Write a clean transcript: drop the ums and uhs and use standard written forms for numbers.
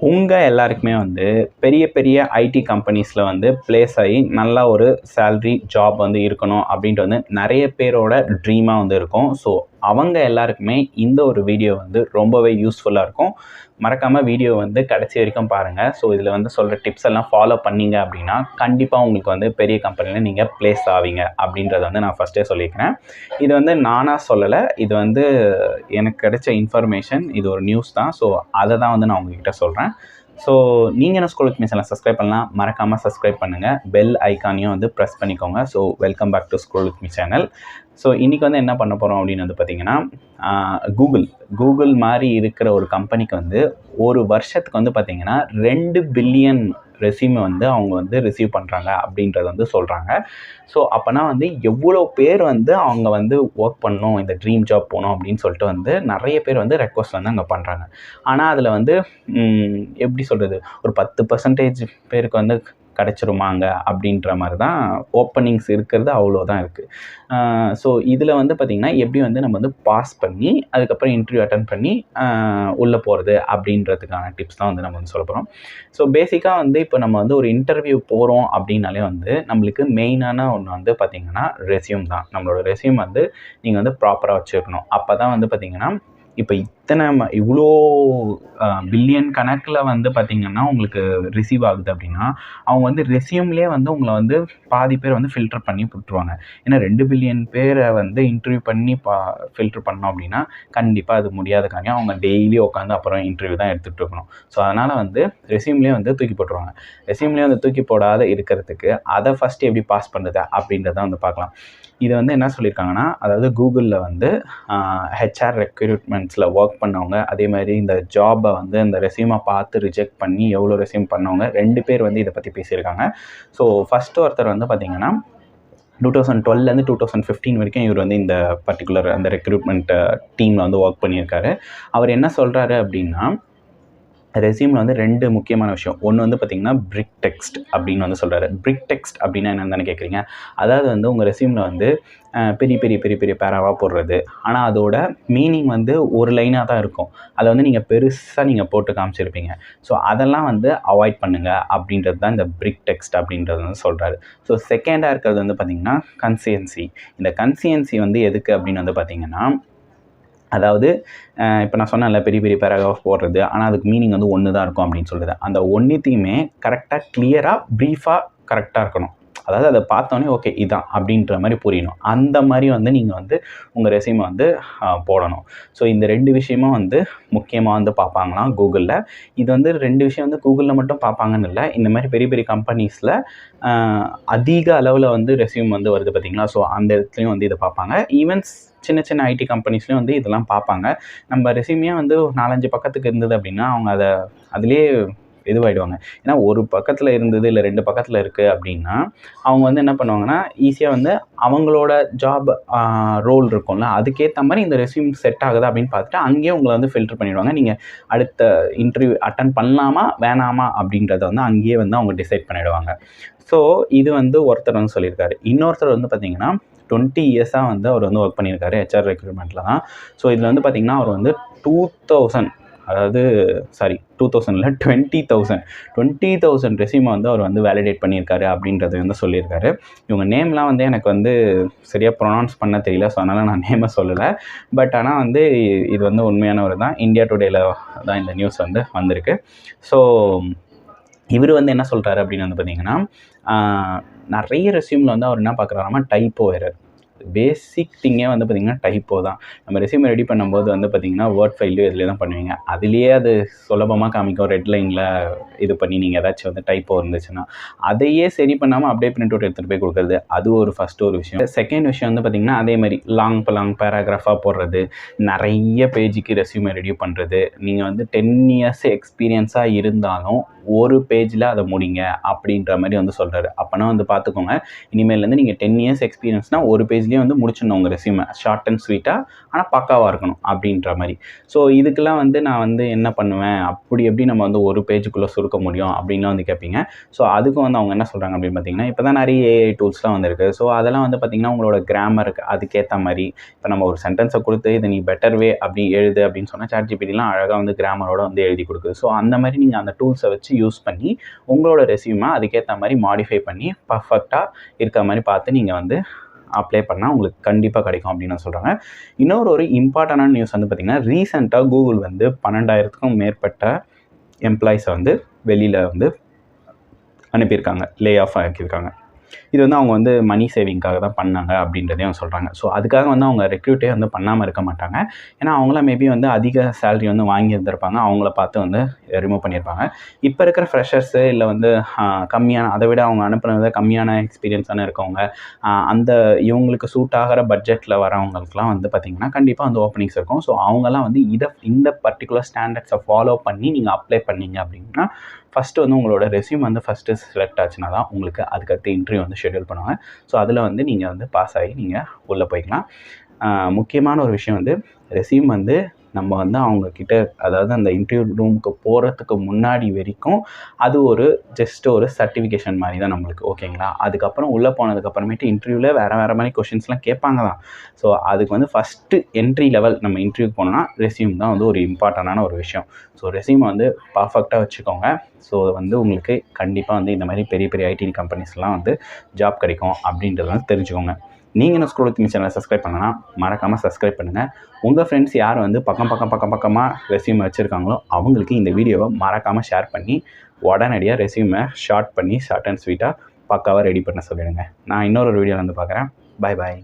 உங்கள் எல்லாருக்குமே வந்து பெரிய பெரிய ஐடி கம்பெனிஸில் வந்து ப்ளேஸ் ஆகி நல்லா ஒரு சேல்ரி ஜாப் வந்து இருக்கணும் அப்படின்ட்டு வந்து நிறைய பேரோட ட்ரீமாக வந்து இருக்கும். ஸோ அவங்க எல்லாருக்குமே இந்த ஒரு வீடியோ வந்து ரொம்பவே யூஸ்ஃபுல்லாக இருக்கும். மறக்காமல் வீடியோ வந்து கடைசி வரைக்கும் பாருங்கள். ஸோ இதில் வந்து சொல்கிற டிப்ஸ் எல்லாம் ஃபாலோ பண்ணிங்க அப்படின்னா கண்டிப்பாக உங்களுக்கு வந்து பெரிய கம்பெனியில் நீங்கள் ப்ளேஸ் ஆவீங்க அப்படின்றத வந்து நான் ஃபஸ்ட்டே சொல்லியிருக்கிறேன். இது வந்து நானாக சொல்லலை, இது வந்து எனக்கு கிடைச்ச இன்ஃபர்மேஷன், இது ஒரு நியூஸ் தான். ஸோ அதை தான் வந்து நான் உங்ககிட்ட சொல்கிறேன். ஸோ நீங்கள் என்ன ஸ்கூல் வித் மீ சேனலை சப்ஸ்கிரைப் பண்ணலாம், மறக்காமல் சப்ஸ்கிரைப் பண்ணுங்கள். பெல் ஐக்கானையும் வந்து ப்ரெஸ் பண்ணிக்கோங்க. So welcome back to school with me channel. So இன்றைக்கி வந்து என்ன பண்ண போகிறோம் அப்படின்னு வந்து பார்த்திங்கன்னா, கூகுள் மாதிரி இருக்கிற ஒரு கம்பெனிக்கு வந்து ஒரு வருஷத்துக்கு வந்து பார்த்திங்கன்னா 2 பில்லியன் ரெஸ்யூமை வந்து அவங்க வந்து ரிசீவ் பண்ணுறாங்க அப்படின்றத வந்து சொல்கிறாங்க. ஸோ அப்போனா வந்து எவ்வளோ பேர் வந்து அவங்க வந்து ஒர்க் பண்ணணும், இந்த ட்ரீம் ஜாப் போகணும் அப்படின்னு சொல்லிட்டு வந்து நிறைய பேர் வந்து ரெக்வஸ்ட் வந்து அங்கே பண்ணுறாங்க. ஆனால் அதில் வந்து எப்படி சொல்கிறது, ஒரு 10% பேருக்கு வந்து கிடச்சிருமாங்க அப்படின்ற மாதிரி தான் ஓப்பனிங்ஸ் இருக்கிறது, அவ்வளோதான் இருக்குது. ஸோ இதில் வந்து பார்த்திங்கன்னா எப்படி வந்து நம்ம வந்து பாஸ் பண்ணி அதுக்கப்புறம் இன்டர்வியூ அட்டன் பண்ணி உள்ளே போகிறது அப்படின்றதுக்கான டிப்ஸ் தான் வந்து நம்ம வந்து சொல்ல போகிறோம். ஸோ பேசிக்காக வந்து இப்போ நம்ம வந்து ஒரு இன்டர்வியூ போகிறோம் அப்படின்னாலே வந்து நம்மளுக்கு மெயினான ஒன்று வந்து பார்த்திங்கன்னா ரெஸ்யூம் தான். நம்மளோட ரெஸ்யூம் வந்து நீங்கள் வந்து ப்ராப்பராக வச்சுருக்கணும். அப்போ தான் வந்து பார்த்திங்கன்னா இப்போ இவ்வளோ பில்லியன் கணக்கில் வந்து பார்த்திங்கன்னா உங்களுக்கு ரிசீவ் ஆகுது அப்படின்னா அவங்க வந்து ரெஸ்யூம்லேயே வந்து உங்களை வந்து பாதி பேர் வந்து ஃபில்டர் பண்ணி விட்டுருவாங்க. ஏன்னா 2 பில்லியன் பேரை வந்து இன்டர்வியூ பண்ணி ஃபில்டர் பண்ணோம் அப்படின்னா கண்டிப்பாக அது முடியாத காரியம். அவங்க டெய்லி உட்காந்து அப்புறம் இன்டர்வியூ தான் எடுத்துகிட்டு இருக்கணும். ஸோ அதனால் வந்து ரெஸ்யூம்லேயே வந்து தூக்கி போட்டுருவாங்க. ரெஸ்யூம்லேயே வந்து தூக்கி போடாத இருக்கிறதுக்கு அதை ஃபஸ்ட்டு எப்படி பாஸ் பண்ணுறது அப்படின்றத வந்து பார்க்கலாம். இதை வந்து என்ன சொல்லியிருக்காங்கன்னா, அதாவது கூகுளில் வந்து ஹெச்ஆர் ரெக்ரூட்மெண்ட்ஸில் ஒர்க் பண்ணவங்க, அதே மாதிரி இந்த ஜாபை வந்து இந்த ரெஸ்யூமை பார்த்து ரிஜெக்ட் பண்ணி எவ்வளோ ரெஸ்யூம் பண்ணவங்க 2 பேர் வந்து இதை பற்றி பேசியிருக்காங்க. ஸோ ஃபஸ்ட்டு ஒருத்தர் வந்து பார்த்திங்கன்னா 2012 2015 வரைக்கும் இவர் வந்து இந்த பர்டிகுலர் அந்த ரெக்ரூட்மெண்ட் டீமில் வந்து ஒர்க் பண்ணியிருக்காரு. அவர் என்ன சொல்கிறாரு அப்படின்னா, ரெஸ்யூமில் வந்து 2 முக்கியமான விஷயம். ஒன்று வந்து பார்த்திங்கன்னா பிரிக் டெக்ஸ்ட் அப்படின்னு வந்து சொல்கிறாரு. பிரிக் டெக்ஸ்ட் அப்படின்னா என்னென்னு தானே கேட்குறீங்க. அதாவது வந்து உங்கள் ரெஸ்யூமில் வந்து பெரிய பெரிய பெரிய பெரிய பேராவாக போடுறது, ஆனால் அதோட மீனிங் வந்து ஒரு லைனாக தான் இருக்கும். அதை வந்து நீங்கள் பெருசாக நீங்கள் போட்டு காமிச்சிருப்பீங்க. ஸோ அதெல்லாம் வந்து அவாய்ட் பண்ணுங்கள் அப்படின்றது தான் இந்த பிரிக் டெக்ஸ்ட் அப்படின்றது வந்து சொல்கிறாரு. ஸோ செகண்டாக இருக்கிறது வந்து பார்த்திங்கன்னா கன்சியன்சி. இந்த கன்சியன்சி வந்து எதுக்கு அப்படின்னு வந்து பார்த்திங்கன்னா, அதாவது இப்போ நான் சொன்னேன்ல பெரிய பெரிய பேராகிராஃப் போடுறது, ஆனால் அதுக்கு மீனிங் வந்து ஒன்று தான் இருக்கும் அப்படின்னு சொல்லுது. அந்த ஒன்றுத்தையுமே கரெக்டாக கிளியராக ப்ரீஃபாக கரெக்டாக இருக்கணும். அதாவது அதை பார்த்தோன்னே ஓகே இதான் அப்படின்ற மாதிரி புரியணும். அந்த மாதிரி வந்து நீங்கள் வந்து உங்கள் ரெஸ்யூமை வந்து போடணும். ஸோ இந்த 2 விஷயமும் வந்து முக்கியமாக வந்து பார்ப்பாங்களாம் கூகுளில். இது வந்து 2 விஷயம் வந்து கூகுளில் மட்டும் பார்ப்பாங்கன்னு இல்லை, இந்த மாதிரி பெரிய பெரிய கம்பெனிஸில் அதிக அளவில் வந்து ரெஸ்யூம் வந்து வருது பார்த்திங்களா. ஸோ அந்த இடத்துலையும் வந்து இதை பார்ப்பாங்க. ஈவன்ஸ் சின்ன சின்ன ஐடி கம்பெனிஸ்லேயும் வந்து இதெல்லாம் பார்ப்பாங்க. நம்ம ரெஸ்யூமே வந்து 4-5 பக்கத்துக்கு இருந்தது அப்படின்னா அவங்க அதிலே இதுவாகிடுவாங்க. ஏன்னா ஒரு பக்கத்தில் இருந்தது இல்லை 2 பக்கத்தில் இருக்குது அப்படின்னா அவங்க வந்து என்ன பண்ணுவாங்கன்னா, ஈஸியாக வந்து அவங்களோட ஜாப் ரோல் இருக்கும்ல, அதுக்கேற்ற மாதிரி இந்த ரெஸ்யூம் செட் ஆகுதா அப்படின்னு பார்த்துட்டு அங்கேயே உங்களை வந்து ஃபில்டர் பண்ணிவிடுவாங்க. நீங்கள் அடுத்த இன்டர்வியூ அட்டன் பண்ணலாமா வேணாமா அப்படின்றத வந்து அங்கேயே வந்து அவங்க டிசைட் பண்ணிவிடுவாங்க. ஸோ இது வந்து ஒருத்தர் வந்து சொல்லியிருக்காரு. இன்னொருத்தர் வந்து பார்த்திங்கன்னா 20 இயர்ஸாக வந்து அவர் வந்து ஒர்க் பண்ணியிருக்காரு ஹெச்ஆர் ரெக்ரூட்மெண்ட்டில் தான். ஸோ இதில் வந்து பார்த்திங்கன்னா அவர் வந்து 2000 இல்லை 20,000 ரெஸ்யூமை வந்து அவர் வந்து வேலிடேட் பண்ணியிருக்காரு அப்படின்றத வந்து சொல்லியிருக்காரு. இவங்க நேம்லாம் வந்து எனக்கு வந்து சரியாக ப்ரொனவுன்ஸ் பண்ண தெரியல, ஸோ அதனால் நான் நேமை சொல்லலை. பட் ஆனால் வந்து இது வந்து உண்மையானவர் தான். இந்தியா டுடேயில் தான் இந்த நியூஸ் வந்து வந்திருக்கு. ஸோ இவர் வந்து என்ன சொல்கிறாரு அப்படின்னு வந்து பார்த்திங்கன்னா, நிறைய ரெஸ்யூமில் வந்து அவர் என்ன பார்க்குறாருன்னா டைப்போ எரர். பேசிக் திங்கே வந்து பார்த்திங்கன்னா டைப்போ தான். நம்ம ரெஸ்யூமை ரெடி பண்ணும்போது வந்து பார்த்திங்கன்னா வேர்ட் ஃபைல்லையோ இதிலே தான் பண்ணுவீங்க. அதுலேயே அது சுலபமாக காமிக்கும். ரெட் லைனில் இது பண்ணி நீங்கள் ஏதாச்சும் வந்து டைப்போ இருந்துச்சுன்னா அதையே சரி பண்ணாமல் அப்படியே பிரிண்ட் அவுட் எடுத்துகிட்டு போய் கொடுக்குறது, அது ஒரு ஃபஸ்ட்டு ஒரு விஷயம். செகண்ட் விஷயம் வந்து பார்த்திங்கன்னா அதே மாதிரி லாங் பேராகிராஃபாக போடுறது, நிறைய பேஜுக்கு ரெஸ்யூமை ரெடி பண்ணுறது. நீங்கள் வந்து 10 இயர்ஸ் எக்ஸ்பீரியன்ஸாக இருந்தாலும் ஒரு பேஜில் அதை முடிங்க அப்படின்ற மாதிரி வந்து சொல்கிறாரு. அப்போனா வந்து பார்த்துக்கோங்க, இனிமேலேருந்து நீங்கள் 10 இயர்ஸ் எக்ஸ்பீரியன்ஸ்னால் ஒரு பேஜ்லேயே வந்து முடிச்சிடணும் உங்கள் ரெஸ்யூமை, ஷார்ட் அண்ட் ஸ்வீட்டாக, ஆனால் பக்காவாக இருக்கணும் அப்படின்ற மாதிரி. ஸோ இதுக்கெல்லாம் வந்து நான் வந்து என்ன பண்ணுவேன், அப்படி எப்படி நம்ம வந்து ஒரு பேஜுக்குள்ளே சுருக்க முடியும் அப்படின்லாம் வந்து கேட்பீங்க. ஸோ அதுக்கும் வந்து அவங்க என்ன சொல்கிறாங்க அப்படின்னு பார்த்தீங்கன்னா, இப்போ தான் நிறைய ஏஐ டூல்ஸ்லாம் வந்துருக்கு. ஸோ அதெல்லாம் வந்து பார்த்திங்கன்னா உங்களோட கிராமருக்கு அதுக்கேற்ற மாதிரி, இப்போ நம்ம ஒரு சென்டென்ஸை கொடுத்து இது நீ பெட்டர் வே அப்படி எழுது அப்படின்னு சொன்னால் ChatGPTலாம் அழகாக வந்து கிராமரோட வந்து எழுதி கொடுக்குது. ஸோ அந்த மாதிரி நீங்கள் அந்த டூல்ஸை வச்சு யூஸ் பண்ணி உங்களோட ரெஸ்யூமை அதுக்கேற்ற மாதிரி மாடிஃபை பண்ணி பர்ஃபெக்டாக இருக்கிற மாதிரி பார்த்து நீங்கள் வந்து அப்ளை பண்ணால் உங்களுக்கு கண்டிப்பாக கிடைக்கும் அப்படின்னு சொல்கிறாங்க. இன்னொரு இம்பார்ட்டண்டான நியூஸ் வந்து பார்த்திங்கன்னா, ரீசெண்டாக கூகுள் வந்து 12,000க்கும் மேற்பட்ட எம்ப்ளாயிஸை வந்து வெளியில் வந்து அனுப்பியிருக்காங்க, லே ஆஃப் ஆக்கியிருக்காங்க. இது வந்து அவங்க வந்து மணி சேவிங்காக தான் பண்ணாங்க அப்படின்றதையும் சொல்கிறாங்க. ஸோ அதுக்காக வந்து அவங்க ரெக்ரூட்டே வந்து பண்ணாமல் இருக்க மாட்டாங்க. ஏன்னா அவங்களாம் மேபி வந்து அதிக சேலரி வந்து வாங்கியிருந்திருப்பாங்க, அவங்கள பார்த்து வந்து ரிமூவ் பண்ணியிருப்பாங்க. இப்போ இருக்கிற ஃப்ரெஷர்ஸு இல்லை வந்து கம்மியான, அதை விட அவங்க அனுப்புனதை கம்மியான எக்ஸ்பீரியன்ஸான இருக்கவங்க, அந்த இவங்களுக்கு சூட் ஆகிற பட்ஜெட்டில் வரவங்களுக்குலாம் வந்து பார்த்திங்கன்னா கண்டிப்பாக வந்து ஓப்பனிங்ஸ் இருக்கும். ஸோ அவங்கெல்லாம் வந்து இந்த பர்டிகுலர் ஸ்டாண்டர்ட்ஸை ஃபாலோ பண்ணி நீங்கள் அப்ளை பண்ணீங்க அப்படின்னா, ஃபஸ்ட்டு வந்து உங்களோட ரெஸ்யூம் வந்து ஃபஸ்ட்டு செலக்ட் ஆச்சுன்னா தான் உங்களுக்கு அதுக்கடுத்து இன்டர்வியூ வந்து ஷெட்யூல் பண்ணுவாங்க. ஸோ அதில் வந்து நீங்கள் வந்து பாஸ் ஆகி நீங்கள் உள்ளே போய்க்கலாம். முக்கியமான ஒரு விஷயம் வந்து ரெஸ்யூம் வந்து நம்ம வந்து அவங்கக்கிட்ட, அதாவது அந்த இன்டர்வியூ ரூமுக்கு போகிறதுக்கு முன்னாடி வரைக்கும் அது ஜஸ்ட் ஒரு சர்டிஃபிகேஷன் மாதிரி தான் நம்மளுக்கு, ஓகேங்களா? அதுக்கப்புறம் உள்ளே போனதுக்கப்புறமேட்டு இன்டர்வியூவில் வேறு மாதிரி கொஷின்ஸ்லாம் கேட்பாங்க தான். ஸோ அதுக்கு வந்து ஃபஸ்ட்டு என்ட்ரி லெவல் நம்ம இன்டர்வியூக்கு போனோம்னா ரெஸ்யூம் தான் வந்து ஒரு இம்பார்ட்டண்டான ஒரு விஷயம். ஸோ ரெஸ்யூமை வந்து பர்ஃபெக்டாக வச்சுக்கோங்க. ஸோ வந்து உங்களுக்கு கண்டிப்பாக வந்து இந்த மாதிரி பெரிய பெரிய ஐடி கம்பெனிஸ்லாம் வந்து ஜாப் கிடைக்கும் அப்படின்றத வந்து தெரிஞ்சுக்கோங்க. நீங்கள் இன்னும் ஸ்க்ரோல் வித் மீ சேனலை சப்ஸ்கிரைப் பண்ணனா மறக்காமல் சப்ஸ்கிரைப் பண்ணுங்கள். உங்கள் ஃப்ரெண்ட்ஸ் யார் வந்து பக்கமாக ரெஸ்யூமை வச்சுருக்காங்களோ அவங்களுக்கு இந்த வீடியோவை மறக்காமல் ஷேர் பண்ணி உடனடியாக ரெஸ்யூமை ஷார்ட் அண்ட் ஸ்வீட்டாக பக்காவாக ரெடி பண்ண சொல்லிடுங்க. நான் இன்னொரு வீடியோவில் வந்து பார்க்குறேன். Bye bye.